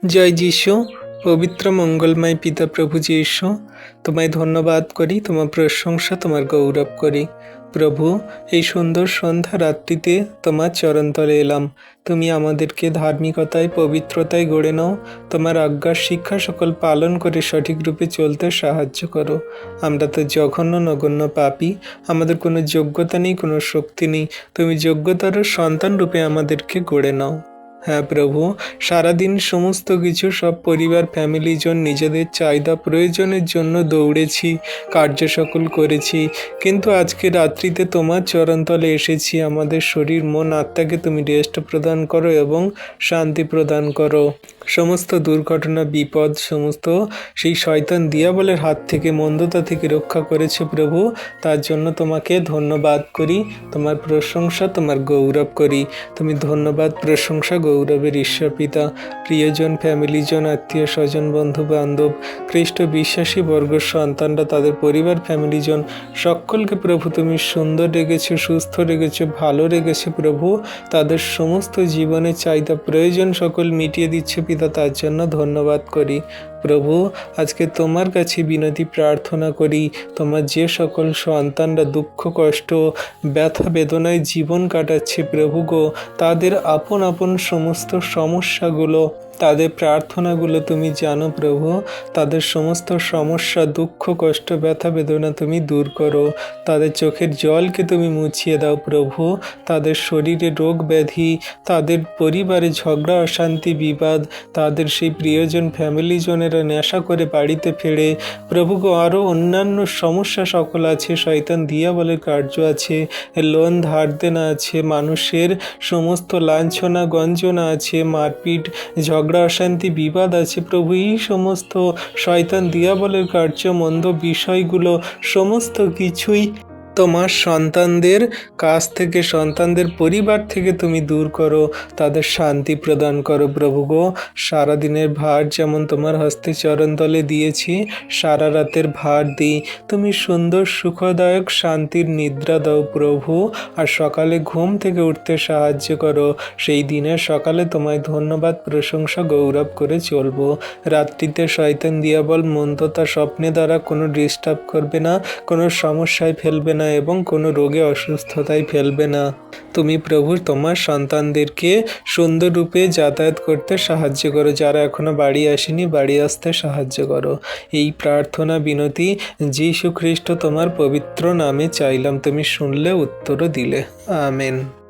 জয় যিশু। পবিত্র মঙ্গলময় পিতা প্রভু যিশু, তোমায় ধন্যবাদ করি, তোমার প্রশংসা, তোমার গৌরব করি। প্রভু, এই সুন্দর সন্ধ্যা রাত্রিতে তোমার চরণতলে এলাম। তুমি আমাদেরকে ধার্মিকতায়, পবিত্রতায় গড়ে নাও। তোমার আজ্ঞার শিক্ষা সকল পালন করে সঠিক রূপে চলতে সাহায্য করো। আমরা তো জঘন্য নগণ্য পাপী, আমাদের কোনো যোগ্যতা নেই, কোনো শক্তি নেই। তুমি যোগ্যতার সন্তান রূপে আমাদেরকে গড়ে নাও। হ্যাঁ প্রভু, সারাদিন সমস্ত কিছু, সব পরিবার, ফ্যামিলিজন নিজেদের চাহিদা প্রয়োজনের জন্য দৌড়েছি, কার্য সকল করেছি, কিন্তু আজকে রাত্রিতে তোমার চরণতলে এসেছি। আমাদের শরীর, মন, আত্মাকে তুমি রেস্ট প্রদান করো এবং শান্তি প্রদান করো। সমস্ত দুর্ঘটনা, বিপদ, সমস্ত সেই শয়তান দিয়াবলের হাত থেকে, মন্দতা থেকে রক্ষা করেছে প্রভু। তার জন্য তোমাকে ধন্যবাদ করি, তোমার প্রশংসা, তোমার গৌরব করি। তুমি ধন্যবাদ, প্রশংসা, গৌরবের ঈশ্বর পিতা। প্রিয়জন, ফ্যামিলিজন, আত্মীয় স্বজন, বন্ধু বান্ধব, খ্রিস্ট বিশ্বাসী বর্গ সন্তানরা, তাদের পরিবার, ফ্যামিলিজন সকলকে প্রভু তুমি সুন্দর রেখেছো, সুস্থ রেখেছো, ভালো রেখেছো প্রভু। তাদের সমস্ত জীবনের চাহিদা, প্রয়োজন সকল মিটিয়ে দিচ্ছে পিতা। তার জন্য ধন্যবাদ করি প্রভু। আজকে তোমার কাছে বিনতি প্রার্থনা করি, তোমার যে সকল সন্তানরা দুঃখ, কষ্ট, ব্যথা বেদনায় জীবন কাটাচ্ছে প্রভু গো, তাদের আপন আপন সমস্ত সমস্যাগুলো, তাদের প্রার্থনাগুলো তুমি জানো প্রভু। তাদের সমস্ত সমস্যা, দুঃখ, কষ্ট, ব্যথা বেদনা তুমি দূর করো। তাদের চোখের জলকে তুমি মুছিয়ে দাও প্রভু। তাদের শরীরে রোগ ব্যাধি, তাদের পরিবারে ঝগড়া, অশান্তি, বিবাদ, তাদের সেই প্রিয়জন, ফ্যামিলিজনেরা নেশা করে বাড়িতে ফেরে প্রভু গো, আরও অন্যান্য সমস্যা সকল আছে, শয়তান দিয়াবলের কার্য আছে, লোন ধার দেনা আছে, মানুষের সমস্ত লাঞ্ছনা গঞ্জনা আছে, মারপিট, ঝগড়া, অশান্তি, বিবাদ আছে প্রভু। এই সমস্ত শয়তান দিয়াবলের কার্য, মন্দ বিষয়গুলো সমস্ত কিছুই তোমার সন্তানদের কাছ থেকে, সন্তানদের পরিবার থেকে তুমি দূর করো, তাদের শান্তি প্রদান করো প্রভু গো। সারাদিনের ভার যেমন তোমার হস্তে চরণতলে দিয়েছি, সারা রাতের ভার দিই, তুমি সুন্দর সুখদায়ক শান্তির নিদ্রা দাও প্রভু। আর সকালে ঘুম থেকে উঠতে সাহায্য করো। সেই দিনের সকালে তোমায় ধন্যবাদ, প্রশংসা, গৌরব করে চলবো। রাত্রিতে শয়তান দিয়াবল মন্দতা স্বপ্নে দ্বারা কোনো ডিস্টার্ব করবে না, কোনো সমস্যায় ফেলবে না এবং কোনো রোগে অসুস্থতায় ফেলবে না। তুমি প্রভু তোমার সন্তানদেরকে সুন্দর রূপে যাতায়াত করতে সাহায্য করো। যারা এখনো বাড়ি আসেনি, বাড়ি আসতে সাহায্য করো। এই প্রার্থনা বিনতি যীশু খ্রিস্ট তোমার পবিত্র নামে চাইলাম, তুমি শুনলে, উত্তরও দিলে। আমেন।